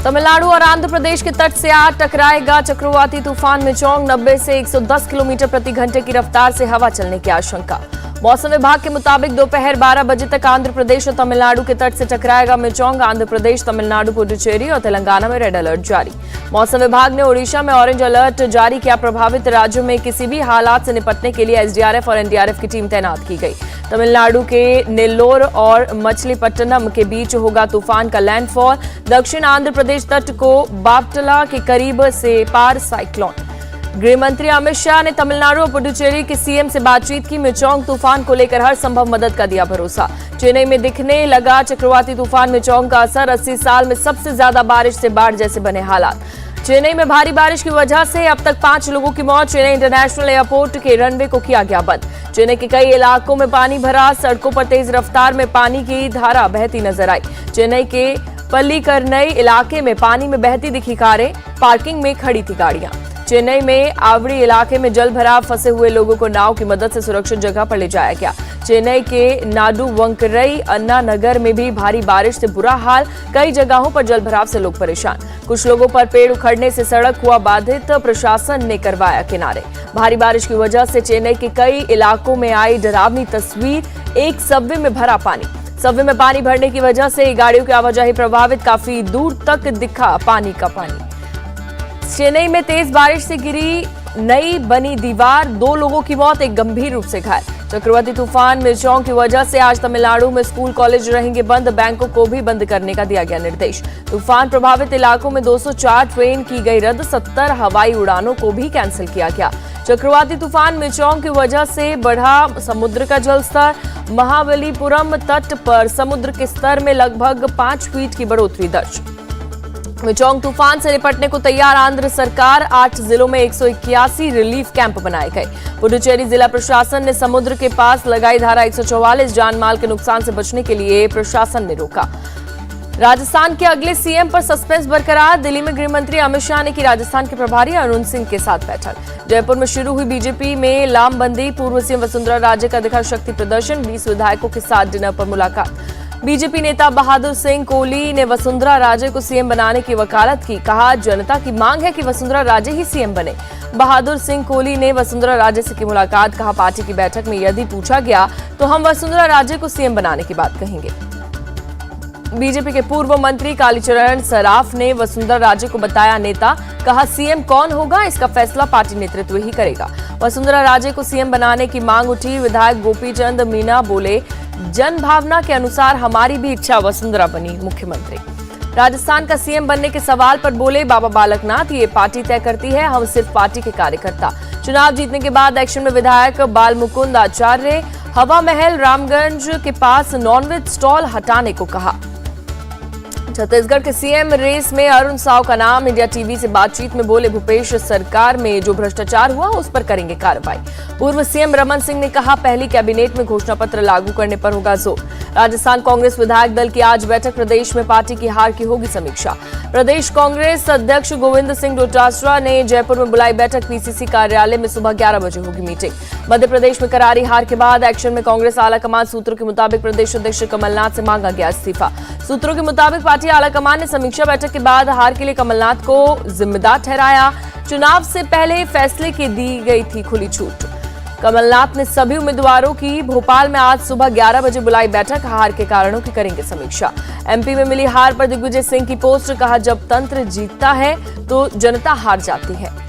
तमिलनाडु और आंध्र प्रदेश के तट से आज टकराएगा चक्रवाती तूफान मिचोंग। 90 से 110 किलोमीटर प्रति घंटे की रफ्तार से हवा चलने की आशंका। मौसम विभाग के मुताबिक दोपहर 12 बजे तक आंध्र प्रदेश और तमिलनाडु के तट से टकराएगा मिचोंग। आंध्र प्रदेश, तमिलनाडु, पुडुचेरी और तेलंगाना में रेड अलर्ट जारी। मौसम विभाग ने ओडिशा में ऑरेंज अलर्ट जारी किया। प्रभावित राज्यों में किसी भी हालात से निपटने के लिए एसडीआरएफ और एनडीआरएफ की टीम तैनात की गई। तमिलनाडु के नेल्लोर और मछलीपट्टनम के बीच होगा तूफान का लैंडफॉल। दक्षिण आंध्र प्रदेश तट को बापटला के करीब से पार साइक्लोन। गृह मंत्री अमित शाह ने तमिलनाडु और पुडुचेरी के सीएम से बातचीत की। मिचोंग तूफान को लेकर हर संभव मदद का दिया भरोसा। चेन्नई में दिखने लगा चक्रवाती तूफान मिचोंग का असर। 80 साल में सबसे ज्यादा बारिश से बाढ़ जैसे बने हालात। चेन्नई में भारी बारिश की वजह से अब तक 5 लोगों की मौत। चेन्नई इंटरनेशनल एयरपोर्ट के रनवे को किया गया बंद। चेन्नई के कई इलाकों में पानी भरा। सड़कों पर तेज रफ्तार में पानी की धारा बहती नजर आई। चेन्नई के पल्लीकरनई इलाके में पानी में बहती दिखी कारें। पार्किंग में खड़ी थी गाड़ियां। चेन्नई में आवड़ी इलाके में जल भराव, फंसे हुए लोगों को नाव की मदद से सुरक्षित जगह पर ले जाया गया। चेन्नई के नाडुवंकरई अन्ना नगर में भी भारी बारिश से बुरा हाल। कई जगहों पर जल भराव से लोग परेशान। कुछ लोगों पर पेड़ उखड़ने से सड़क हुआ बाधित। प्रशासन ने करवाया किनारे। भारी बारिश की वजह से चेन्नई के कई इलाकों में आई डरावनी तस्वीर। एक सबवे में भरा पानी। सबवे में पानी भरने की वजह से गाड़ियों की आवाजाही प्रभावित। काफी दूर तक दिखा पानी का पानी। चेन्नई में तेज बारिश से गिरी नई बनी दीवार। 2 लोगों की मौत, एक गंभीर रूप से घायल। चक्रवाती तूफान मिचोंग की वजह से आज तमिलनाडु में स्कूल कॉलेज रहेंगे बंद। बैंकों को भी बंद करने का दिया गया निर्देश। तूफान प्रभावित इलाकों में 204 ट्रेन की गई रद्द। 70 हवाई उड़ानों को भी कैंसिल किया गया। चक्रवाती तूफान मिचोंग की वजह से बढ़ा समुद्र का जलस्तर। महाबलीपुरम तट पर समुद्र के स्तर में लगभग 5 फीट की बढ़ोतरी दर्ज। मिचोंग तूफान से निपटने को तैयार आंध्र सरकार। 8 जिलों में 181 रिलीफ कैंप बनाए गए। पुडुचेरी जिला प्रशासन ने समुद्र के पास लगाई धारा 144। जान माल के नुकसान से बचने के लिए प्रशासन ने रोका। राजस्थान के अगले सीएम पर सस्पेंस बरकरार। दिल्ली में गृह मंत्री अमित शाह ने की राजस्थान के प्रभारी अरुण सिंह के साथ बैठक। जयपुर में शुरू हुई बीजेपी में लामबंदी। पूर्व सीएम वसुंधरा राजे का दिखा शक्ति प्रदर्शन। 20 विधायकों के साथ डिनर पर मुलाकात। बीजेपी नेता बहादुर सिंह कोहली ने वसुंधरा राजे को सीएम बनाने की वकालत की। कहा, जनता की मांग है कि वसुंधरा राजे ही सीएम बने। बहादुर सिंह कोहली ने वसुंधरा राजे से की मुलाकात। कहा, पार्टी की बैठक में यदि पूछा गया तो हम वसुंधरा राजे को सीएम बनाने की बात कहेंगे। बीजेपी के पूर्व मंत्री कालीचरण सराफ ने वसुंधरा राजे को बताया नेता। कहा, सीएम कौन होगा इसका फैसला पार्टी नेतृत्व ही करेगा। वसुंधरा राजे को सीएम बनाने की मांग उठी। विधायक गोपीचंद मीना बोले, जन भावना के अनुसार हमारी भी इच्छा वसुंधरा बनी मुख्यमंत्री। राजस्थान का सीएम बनने के सवाल पर बोले बाबा बालकनाथ, ये पार्टी तय करती है, हम सिर्फ पार्टी के कार्यकर्ता। चुनाव जीतने के बाद एक्शन में विधायक बाल मुकुंद आचार्य। हवा महल रामगंज के पास नॉनवेज स्टॉल हटाने को कहा। छत्तीसगढ़ के सीएम रेस में अरुण साव का नाम। इंडिया टीवी से बातचीत में बोले, भूपेश सरकार में जो भ्रष्टाचार हुआ उस पर करेंगे कार्रवाई। पूर्व सीएम रमन सिंह ने कहा, पहली कैबिनेट में घोषणा पत्र लागू करने पर होगा जोर। राजस्थान कांग्रेस विधायक दल की आज बैठक। प्रदेश में पार्टी की हार की होगी समीक्षा। प्रदेश कांग्रेस अध्यक्ष गोविंद सिंह डोटासरा ने जयपुर में बुलाई बैठक। पीसीसी कार्यालय में सुबह 11 बजे होगी मीटिंग। मध्य प्रदेश में करारी हार के बाद एक्शन में कांग्रेस आलाकमान। सूत्रों के मुताबिक प्रदेश अध्यक्ष कमलनाथ से मांगा गया इस्तीफा। सूत्रों के मुताबिक पार्टी आलाकमान ने समीक्षा बैठक के बाद हार के लिए कमलनाथ को जिम्मेदार ठहराया। चुनाव से पहले फैसले की दी गई थी खुली छूट। कमलनाथ ने सभी उम्मीदवारों की भोपाल में आज सुबह 11 बजे बुलाई बैठक। हार के कारणों की करेंगे समीक्षा। एमपी में मिली हार पर दिग्विजय सिंह की पोस्ट। कहा, जब तंत्र जीतता है तो जनता हार जाती है।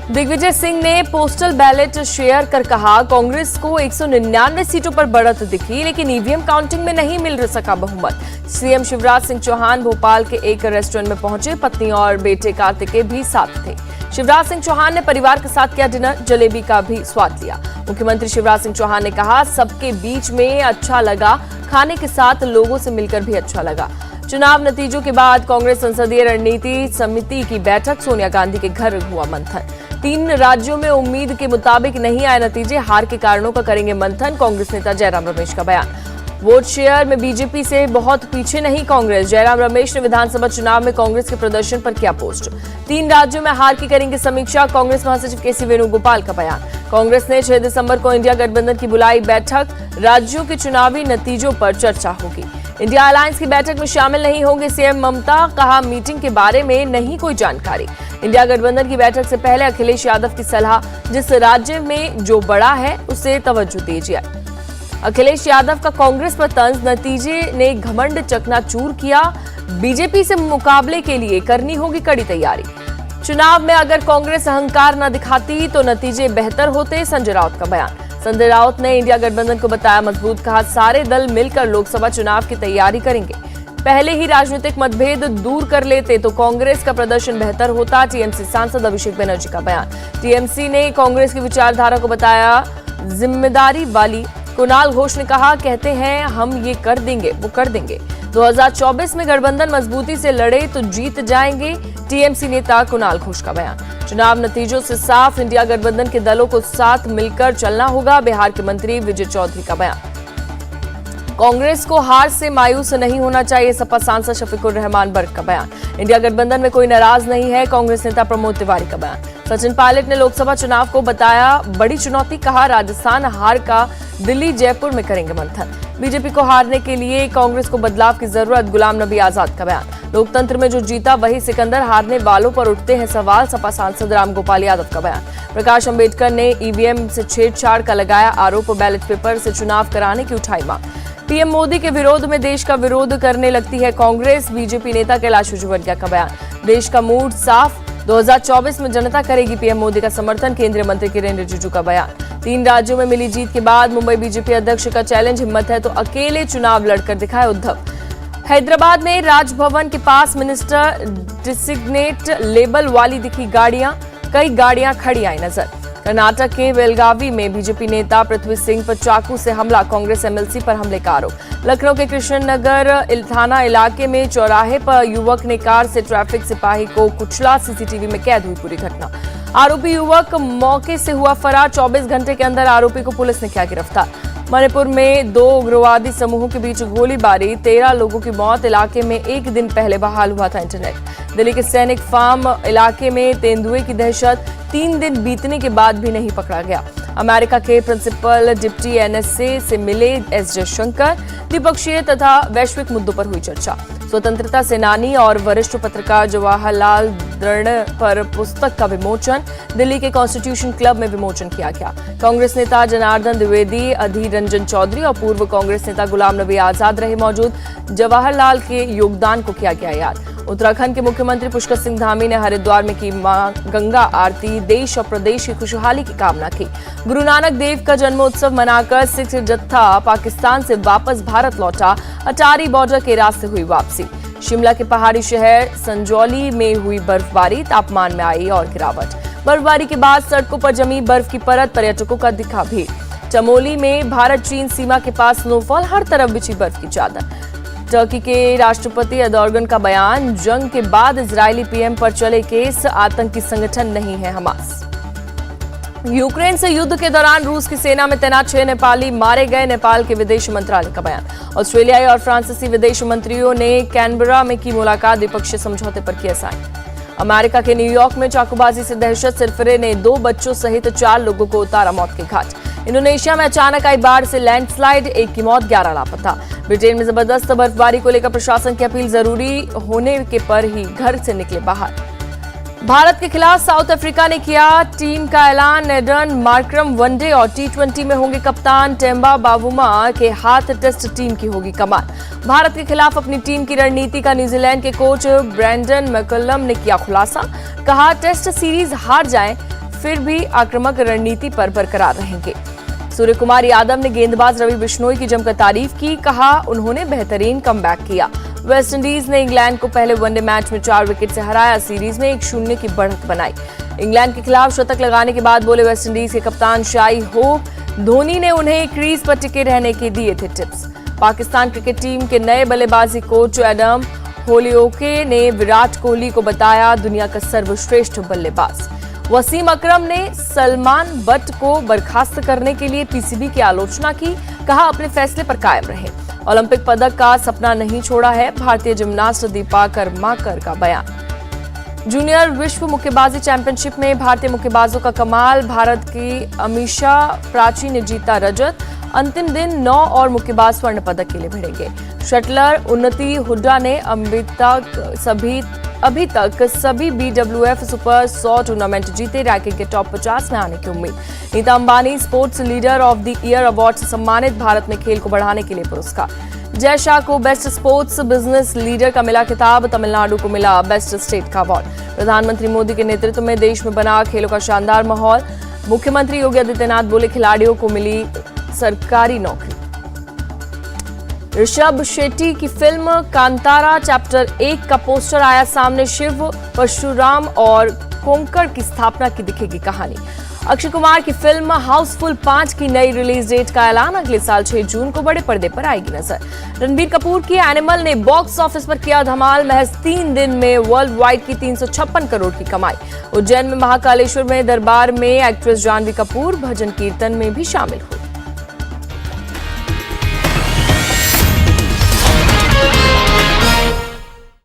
दिग्विजय सिंह ने पोस्टल बैलेट शेयर कर कहा, कांग्रेस को 199 सीटों पर बढ़त दिखी, लेकिन ईवीएम काउंटिंग में नहीं मिल सका बहुमत। सीएम शिवराज सिंह चौहान भोपाल के एक रेस्टोरेंट में पहुंचे। पत्नी और बेटे कार्तिकेय भी साथ थे। शिवराज सिंह चौहान ने परिवार के साथ किया डिनर। जलेबी का भी स्वाद लिया। मुख्यमंत्री शिवराज सिंह चौहान ने कहा, सबके बीच में अच्छा लगा, खाने के साथ लोगों से मिलकर भी अच्छा लगा। चुनाव नतीजों के बाद कांग्रेस संसदीय रणनीति समिति की बैठक। सोनिया गांधी के घर हुआ मंथन। 3 राज्यों में उम्मीद के मुताबिक नहीं आए नतीजे। हार के कारणों का करेंगे मंथन। कांग्रेस नेता जयराम रमेश का बयान। वोट शेयर में बीजेपी से बहुत पीछे नहीं कांग्रेस। जयराम रमेश ने विधानसभा चुनाव में कांग्रेस के प्रदर्शन पर किया पोस्ट। 3 राज्यों में हार की करेंगे समीक्षा। कांग्रेस महासचिव केसी वेणुगोपाल का बयान। कांग्रेस ने 6 दिसंबर को इंडिया गठबंधन की बुलाई बैठक। राज्यों के चुनावी नतीजों पर चर्चा होगी। इंडिया अलायंस की बैठक में शामिल नहीं होंगे सीएम ममता, कहा मीटिंग के बारे में नहीं कोई जानकारी। इंडिया गठबंधन की बैठक से पहले अखिलेश यादव की सलाह, जिस राज्य में जो बड़ा है उसे तवज्जो दीजिए। अखिलेश यादव का कांग्रेस पर तंज, नतीजे ने घमंड चकनाचूर किया, बीजेपी से मुकाबले के लिए करनी होगी कड़ी तैयारी। चुनाव में अगर कांग्रेस अहंकार न दिखाती तो नतीजे बेहतर होते, संजय राउत का बयान। संजय राउत ने इंडिया गठबंधन को बताया मजबूत, कहा सारे दल मिलकर लोकसभा चुनाव की तैयारी करेंगे। पहले ही राजनीतिक मतभेद दूर कर लेते तो कांग्रेस का प्रदर्शन बेहतर होता, टीएमसी सांसद अभिषेक बनर्जी का बयान। टीएमसी ने कांग्रेस की विचारधारा को बताया जिम्मेदारी वाली। कुणाल घोष ने कहा, कहते हैं हम ये कर देंगे वो कर देंगे। 2024 में गठबंधन मजबूती से लड़े तो जीत जाएंगे, टीएमसी नेता कुणाल घोष का बयान। चुनाव नतीजों से साफ, इंडिया गठबंधन के दलों को साथ मिलकर चलना होगा, बिहार के मंत्री विजय चौधरी का बयान। कांग्रेस को हार से मायूस नहीं होना चाहिए, सपा सांसद शफीकुर रहमान बर्क का बयान। इंडिया गठबंधन में कोई नाराज नहीं है, कांग्रेस नेता प्रमोद तिवारी का बयान। सचिन पायलट ने लोकसभा चुनाव को बताया बड़ी चुनौती, कहा राजस्थान हार का दिल्ली जयपुर में करेंगे मंथन। बीजेपी को हारने के लिए कांग्रेस को बदलाव की जरूरत, गुलाम नबी आजाद का बयान। लोकतंत्र में जो जीता वही सिकंदर, हारने वालों पर उठते हैं सवाल, सपा सांसद रामगोपाल यादव का बयान। प्रकाश अंबेडकर ने ईवीएम से छेड़छाड़ का लगाया आरोप, बैलेट पेपर से चुनाव कराने की उठाई मांग। पीएम मोदी के विरोध में देश का विरोध करने लगती है कांग्रेस, बीजेपी नेता कैलाश विजयवर्गीय का बयान। देश का मूड साफ, 2024 में जनता करेगी पीएम मोदी का समर्थन, केंद्रीय मंत्री किरेन रिजिजू का बयान। 3 राज्यों में मिली जीत के बाद मुंबई बीजेपी अध्यक्ष का चैलेंज, हिम्मत है तो अकेले चुनाव लड़कर दिखाए उद्धव। हैदराबाद में राजभवन के पास मिनिस्टर डिसिग्नेट लेबल वाली दिखी गाड़ियां, कई गाड़ियां खड़ी आई नजर। कर्नाटक के बेलगावी में बीजेपी नेता पृथ्वी सिंह पर चाकू से हमला, कांग्रेस एमएलसी पर हमले का आरोप। लखनऊ के कृष्णनगर थाना इलाके में चौराहे पर युवक ने कार से ट्रैफिक सिपाही को कुचला, सीसीटीवी में कैद हुई पूरी घटना। आरोपी युवक मौके से हुआ फरार, 24 घंटे के अंदर आरोपी को पुलिस ने किया गिरफ्तार। मणिपुर में 2 उग्रवादी समूहों के बीच गोलीबारी, 13 लोगों की मौत, इलाके में एक दिन पहले बहाल हुआ था इंटरनेट। दिल्ली के सैनिक फार्म इलाके में तेंदुए की दहशत, 3 दिन बीतने के बाद भी नहीं पकड़ा गया। अमेरिका के प्रिंसिपल डिप्टी एनएसए से मिले एस जयशंकर, द्विपक्षीय तथा वैश्विक मुद्दों पर हुई चर्चा। स्वतंत्रता सेनानी और वरिष्ठ पत्रकार जवाहरलाल दृढ़ पर पुस्तक का विमोचन, दिल्ली के कॉन्स्टिट्यूशन क्लब में विमोचन किया गया। कांग्रेस नेता जनार्दन द्विवेदी, अधीर रंजन चौधरी और पूर्व कांग्रेस नेता गुलाम नबी आजाद रहे मौजूद, जवाहरलाल के योगदान को किया गया याद। उत्तराखंड के मुख्यमंत्री पुष्कर सिंह धामी ने हरिद्वार में की गंगा आरती, देश और प्रदेश की खुशहाली की कामना की। गुरु नानक देव का जन्मोत्सव मनाकर सिख जत्था पाकिस्तान से वापस भारत लौटा, अटारी बॉर्डर के रास्ते हुई वापसी। शिमला के पहाड़ी शहर संजौली में हुई बर्फबारी, तापमान में आई और गिरावट। बर्फबारी के बाद सड़कों पर जमी बर्फ की परत, पर्यटकों का दिखा भीड़। चमोली में भारत चीन सीमा के पास स्नोफॉल, हर तरफ बिछी बर्फ की चादर। टर्की के राष्ट्रपति एर्दोगन का बयान, जंग के बाद इजरायली पीएम पर चले केस, आतंकी संगठन नहीं है हमास। यूक्रेन से युद्ध के दौरान रूस की सेना में तैनात 6 नेपाली मारे गए, नेपाल के विदेश मंत्रालय का बयान। ऑस्ट्रेलियाई और फ्रांसीसी विदेश मंत्रियों ने कैनबरा में की मुलाकात, द्विपक्षीय समझौते पर किया साइन। अमेरिका के न्यूयॉर्क में चाकूबाजी से दहशत, सिरफिरे ने 2 बच्चों सहित 4 लोगों को उतारा मौत के घाट। इंडोनेशिया में अचानक आई बाढ़ से लैंडस्लाइड, 1 की मौत, 11 लापता। ब्रिटेन में जबरदस्त बर्फबारी को लेकर प्रशासन की अपील, जरूरी होने के पर ही घर से निकले बाहर। भारत के खिलाफ साउथ अफ्रीका ने किया टीम का ऐलान, एडन मार्क्रम वनडे और टी20 में होंगे कप्तान, टेम्बा बावुमा के हाथ टेस्ट टीम की होगी कमान। भारत के खिलाफ अपनी टीम की रणनीति का न्यूजीलैंड के कोच ब्रैंडन मैकलम ने किया खुलासा, कहा टेस्ट सीरीज हार जाएं फिर भी आक्रामक रणनीति पर बरकरार रहेंगे। सूर्य कुमार यादव ने गेंदबाज रवि बिश्नोई की जमकर तारीफ की, कहा उन्होंने बेहतरीन कमबैक किया। वेस्टइंडीज ने इंग्लैंड को पहले वनडे मैच में 4 विकेट से हराया, सीरीज में 1-0 की बढ़त बनाई। इंग्लैंड के खिलाफ शतक लगाने के बाद बोले वेस्टइंडीज के कप्तान शाई होप, धोनी ने उन्हें क्रीज पर टिके रहने के दिए थे टिप्स। पाकिस्तान क्रिकेट टीम के नए बल्लेबाजी कोच एडम होलियोके ने विराट कोहली को बताया दुनिया का सर्वश्रेष्ठ बल्लेबाज। वसीम अकरम ने सलमान बट को बर्खास्त करने के लिए पीसीबी की आलोचना की, कहा अपने फैसले पर कायम रहे। ओलंपिक पदक का सपना नहीं छोड़ा है, भारतीय जिम्नास्ट दीपा कर्माकर का बयान। जूनियर विश्व मुक्केबाजी चैंपियनशिप में भारतीय मुक्केबाजों का कमाल, भारत की अमीषा प्राची ने जीता रजत। अंतिम दिन 9 और मुक्केबाज स्वर्ण पदक के लिए भिड़ेंगे। शटलर उन्नति हुड्डा ने अभी तक सभी BWF सुपर 100 टूर्नामेंट जीते, रैंकिंग के टॉप 50 में आने की उम्मीद। Nita Ambani sports leader of the year award से सम्मानित, भारत में खेल को बढ़ाने के लिए पुरस्कार। जय शाह को बेस्ट स्पोर्ट्स बिजनेस लीडर का मिला खिताब, तमिलनाडु को मिला बेस्ट स्टेट का अवार्ड। प्रधानमंत्री मोदी के नेतृत्व में देश में बना खेलों का शानदार माहौल, मुख्यमंत्री योगी आदित्यनाथ बोले खिलाड़ियों को मिली सरकारी नौकरी। ऋषभ शेट्टी की फिल्म कांतारा चैप्टर 1 का पोस्टर आया सामने, शिव, परशुराम और कोंकण की स्थापना की दिखेगी कहानी। अक्षय कुमार की फिल्म हाउसफुल 5 की नई रिलीज डेट का ऐलान, अगले साल 6 जून को बड़े पर्दे पर आएगी नजर। रणबीर कपूर की एनिमल ने बॉक्स ऑफिस पर किया धमाल, महज 3 दिन में वर्ल्ड वाइड की 356 करोड़ की कमाई। उज्जैन में महाकालेश्वर में दरबार में एक्ट्रेस जानवी कपूर भजन कीर्तन में भी शामिल हुई।